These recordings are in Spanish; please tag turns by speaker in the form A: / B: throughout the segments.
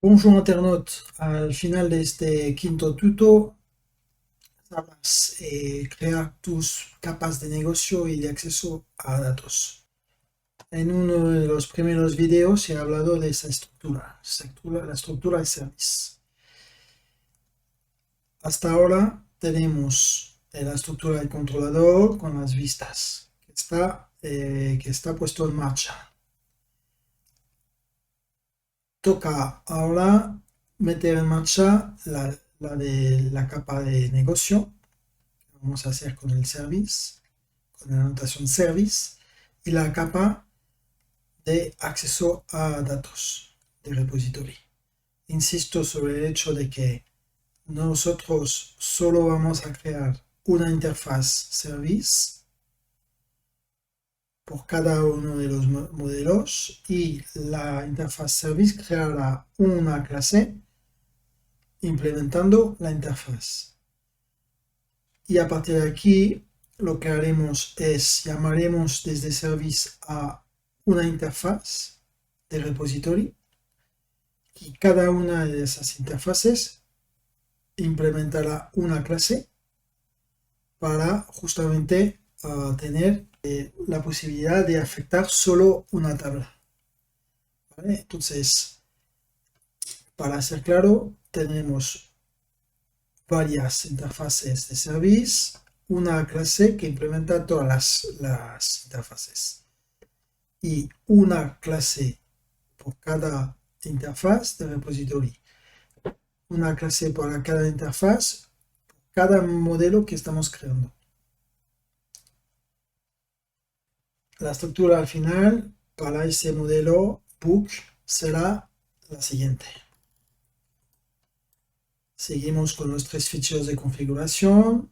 A: Bonjour internaute, al final de este quinto tuto sabes crear tus capas de negocio y de acceso a datos. En uno de los primeros videos he hablado de esa estructura, la estructura de service. Hasta ahora tenemos la estructura del controlador con las vistas que está puesto en marcha. Toca ahora meter en marcha la de la capa de negocio. Vamos a hacer con el service, con la anotación service, y la capa de acceso a datos de repository. Insisto sobre el hecho de que nosotros solo vamos a crear una interfaz service por cada uno de los modelos y la interfaz service creará una clase implementando la interfaz. Y a partir de aquí lo que haremos es llamaremos desde service a una interfaz de repository y cada una de esas interfaces implementará una clase para justamente tener la posibilidad de afectar solo una tabla. ¿Vale? Entonces, para ser claro, tenemos varias interfaces de service, una clase que implementa todas las interfaces y una clase por cada interfaz de repository. Una clase para cada interfaz, cada modelo que estamos creando. La estructura al final para ese modelo book será la siguiente. Seguimos con los tres ficheros de configuración.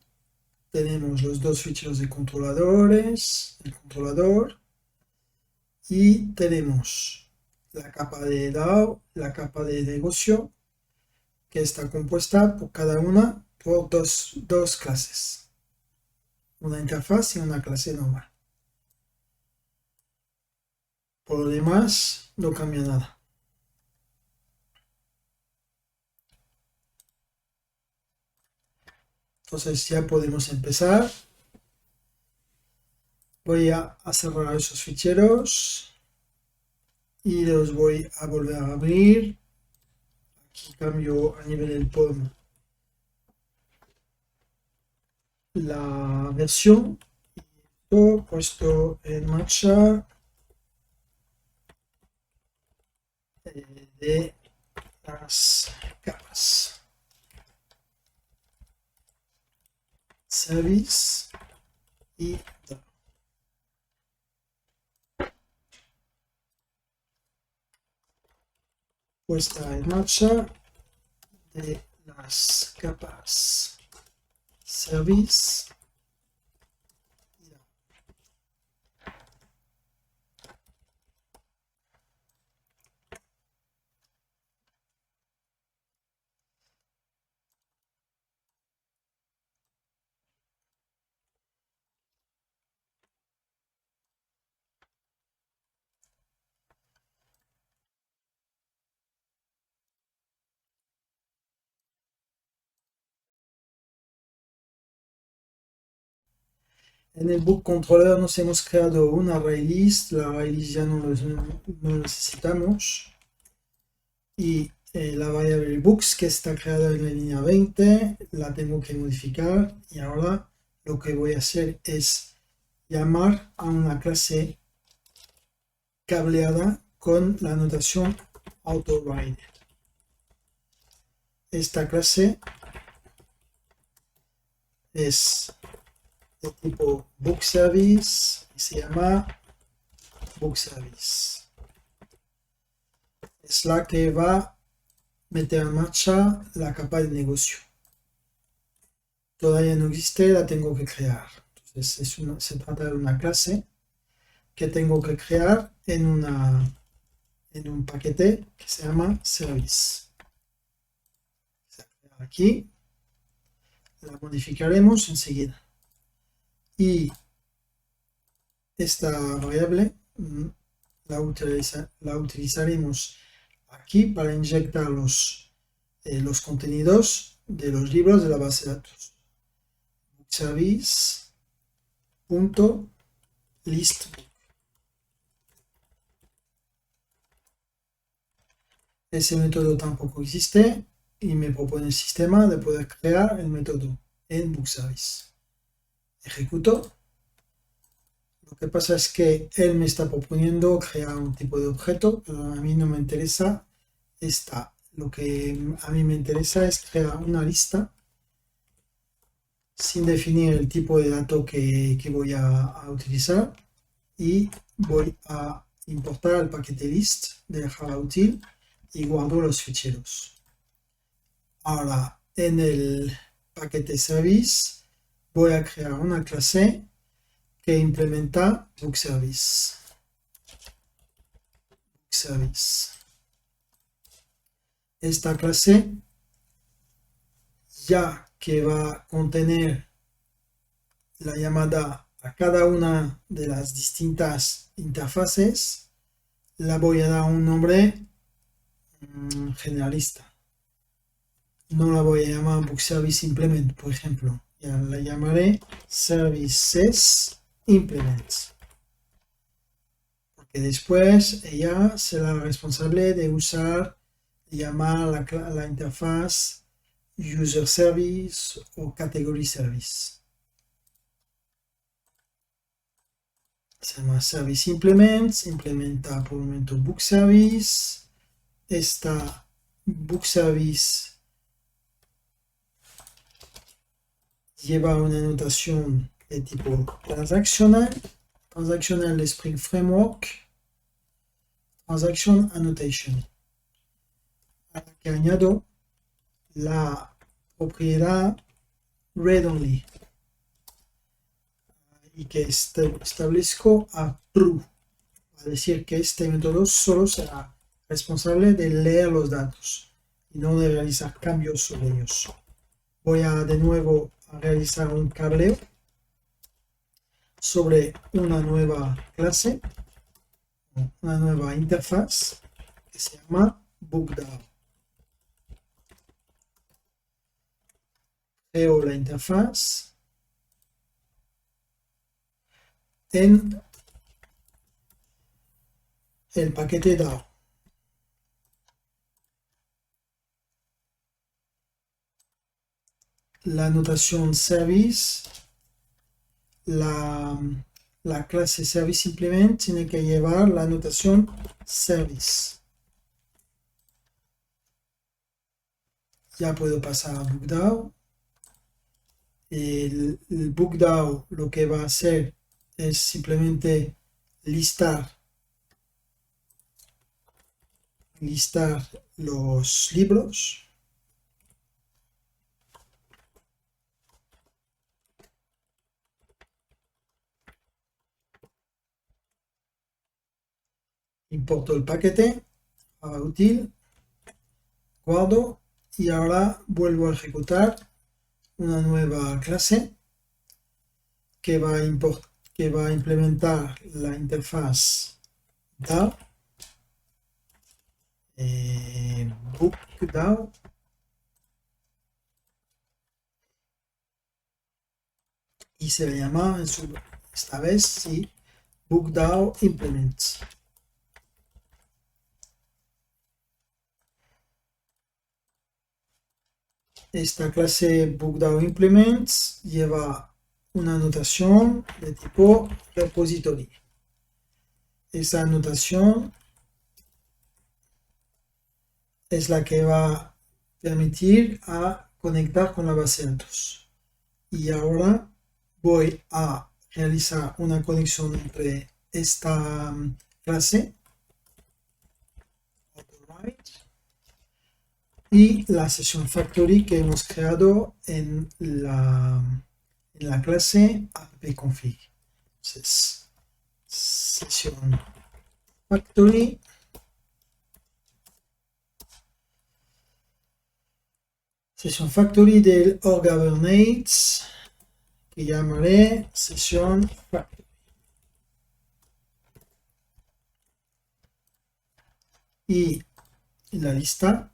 A: Tenemos los dos ficheros de controladores, el controlador, y tenemos la capa de DAO, la capa de negocio, que está compuesta por cada una por dos clases, una interfaz y una clase normal. Por lo demás, no cambia nada. Entonces ya podemos empezar. Voy a cerrar esos ficheros y los voy a volver a abrir. Aquí cambio a nivel del POM la versión. Todo puesto en marcha de las capas. Service y puesta en marcha de las capas service. En el book controller nos hemos creado una array list, la array list ya no necesitamos, y la variable books que está creada en la línea 20 la tengo que modificar, y ahora lo que voy a hacer es llamar a una clase cableada con la notación autoride. Esta clase es de tipo book service y se llama book service. Es la que va a meter en marcha la capa de negocio. Todavía no existe, la tengo que crear. Entonces se trata de una clase que tengo que crear en un paquete que se llama service. Aquí la modificaremos enseguida. Y esta variable la utilizaremos aquí para inyectar los contenidos de los libros de la base de datos. Service.list. Ese método tampoco existe y me propone el sistema de poder crear el método en BookService. Ejecuto. Lo que pasa es que él me está proponiendo crear un tipo de objeto, pero a mí no me interesa esta. Lo que a mí me interesa es crear una lista sin definir el tipo de dato que voy a utilizar y voy a importar el paquete list de Java util y guardo los ficheros. Ahora en el paquete service voy a crear una clase que implementa BookService. Esta clase, ya que va a contener la llamada a cada una de las distintas interfaces, la voy a dar un nombre generalista. No la voy a llamar BookService Implement, por ejemplo. Ya la llamaré Services Implement. Porque después ella será responsable de usar, llamar la interfaz User Service o Category Service. Se llama Service Implements, implementa por el momento BookService. Esta BookService lleva una notación de tipo transaccional de Spring Framework, Transaction Annotation. Ahora que añado la propiedad read-only y que establezco a true, a decir que este método solo será responsable de leer los datos y no de realizar cambios sobre ellos. Voy a de nuevo a realizar un cableo sobre una nueva clase, una nueva interfaz que se llama BookDAO. Creo la interfaz en el paquete DAO. La notación service, la clase service implement tiene que llevar la notación service. Ya puedo pasar a BookDAO. El BookDAO lo que va a hacer es simplemente listar los libros. Importo el paquete, Java util, guardo y ahora vuelvo a ejecutar una nueva clase que va a implementar la interfaz DAO, BookDAO, y se le llama esta vez sí, BookDAO Implements. Esta clase BookDAO Implements lleva una notación de tipo repository. Esa notación es la que va a permitir a conectar con la base de datos. Y ahora voy a realizar una conexión entre esta clase y la sesión factory que hemos creado en la clase appconfig. Entonces, sesión factory del org-Kubernetes que llamaré sesión factory. Y la lista.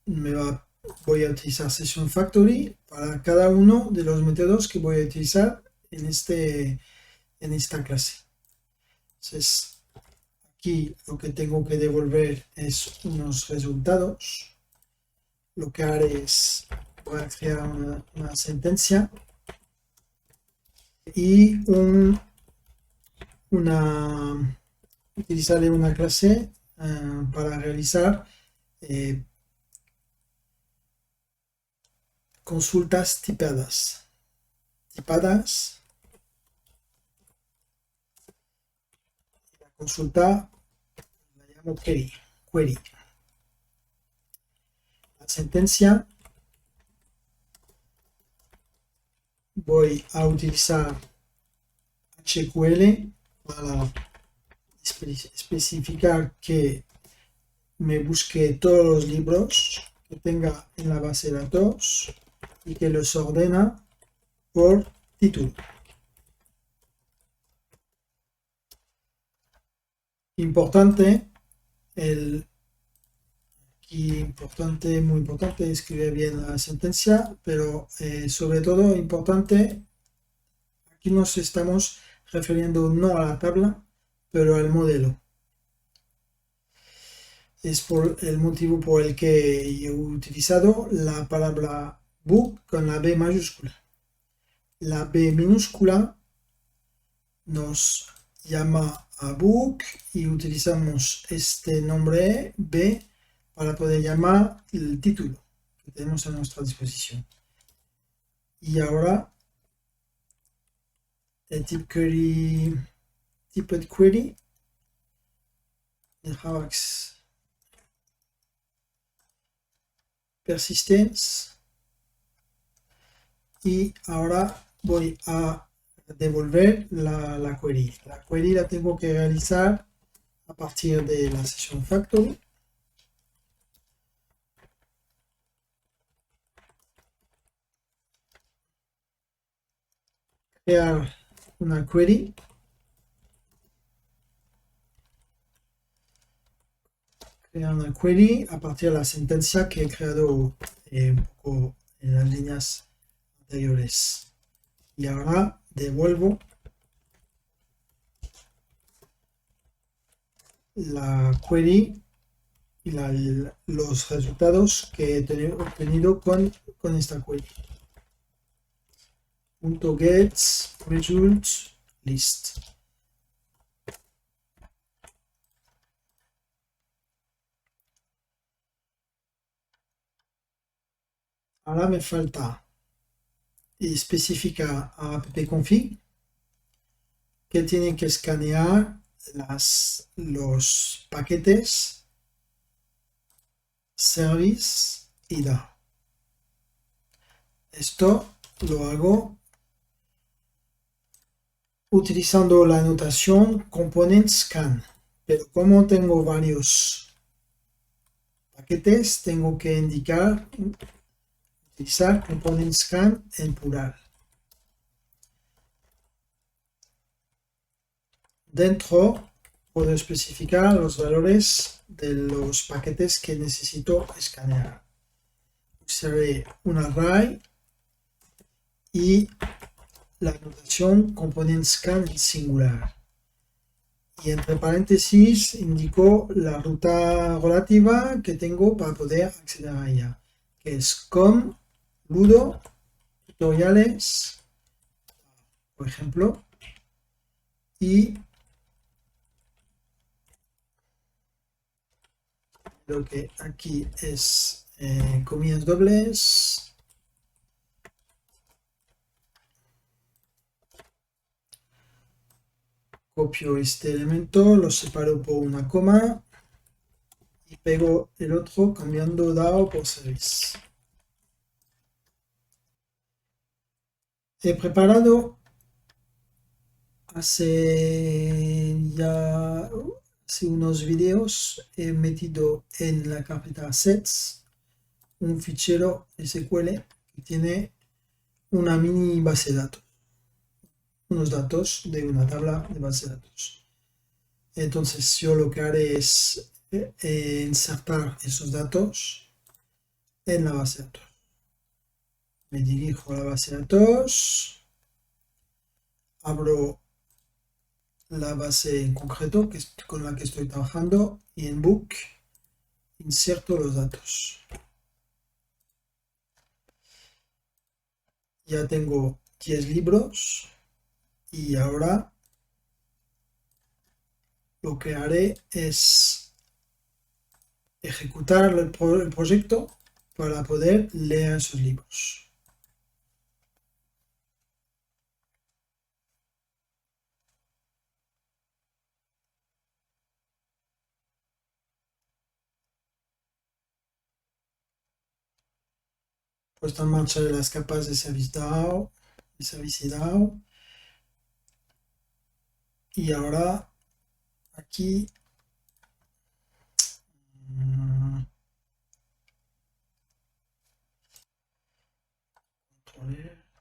A: Voy a utilizar Session Factory para cada uno de los métodos que voy a utilizar en esta clase. Entonces, aquí lo que tengo que devolver es unos resultados. Lo que haré es, voy a crear una sentencia y utilizaré una clase para realizar consultas tipadas. La consulta la llamo query. La sentencia voy a utilizar HQL para especificar que me busque todos los libros que tenga en la base de datos y que los ordena por título. Importante, muy importante, escribir bien la sentencia, pero sobre todo importante, aquí nos estamos refiriendo no a la tabla, pero al modelo. Es por el motivo por el que he utilizado la palabra book con la B mayúscula. La B minúscula nos llama a book y utilizamos este nombre B para poder llamar el título que tenemos a nuestra disposición. Y ahora el typed query de Javax persistence, y ahora voy a devolver la query. La query la tengo que realizar a partir de la Session Factory. Crear una query. Crear una query a partir de la sentencia que he creado un poco en las líneas anteriores. Y ahora devuelvo la query y los resultados que he obtenido con esta query. .get result list. Ahora me falta especificar a appconfig que tiene que escanear los paquetes service IDA. Esto lo hago utilizando la notación component scan, pero como tengo varios paquetes, tengo que utilizar component scan en plural. Dentro puedo especificar los valores de los paquetes que necesito escanear. Usaré un array y la notación component scan en singular. Y entre paréntesis indico la ruta relativa que tengo para poder acceder a ella, que es com ludo tutoriales, por ejemplo, y lo que aquí es comillas dobles, copio este elemento, lo separo por una coma y pego el otro cambiando DAO por service. He preparado hace unos videos, he metido en la carpeta sets un fichero SQL que tiene una mini base de datos, unos datos de una tabla de base de datos. Entonces yo lo que haré es insertar esos datos en la base de datos. Me dirijo a la base de datos, abro la base en concreto con la que estoy trabajando y en Book inserto los datos. Ya tengo 10 libros y ahora lo que haré es ejecutar el proyecto para poder leer esos libros. Puesto en marcha de las capas de ServiceNow, y ahora aquí mm, mm,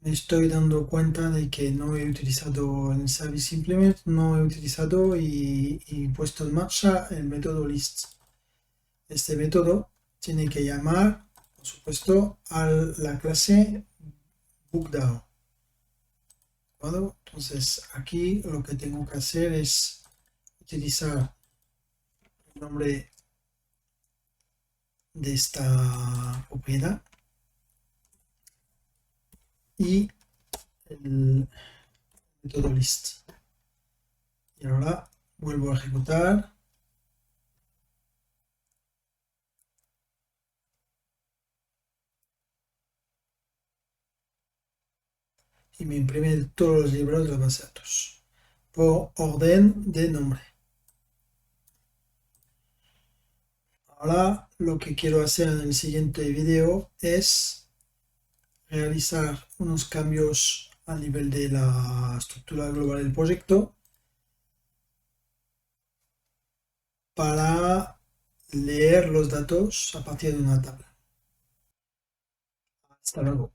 A: me estoy dando cuenta de que no he utilizado el Service Implement, no he utilizado y puesto en marcha el método list. Este método tiene que llamar, por supuesto, a la clase BookDAO. Entonces aquí lo que tengo que hacer es utilizar el nombre de esta propiedad y el método list. Y ahora vuelvo a ejecutar y me imprime todos los libros de la base de datos por orden de nombre. Ahora lo que quiero hacer en el siguiente video es realizar unos cambios a nivel de la estructura global del proyecto para leer los datos a partir de una tabla. Hasta luego.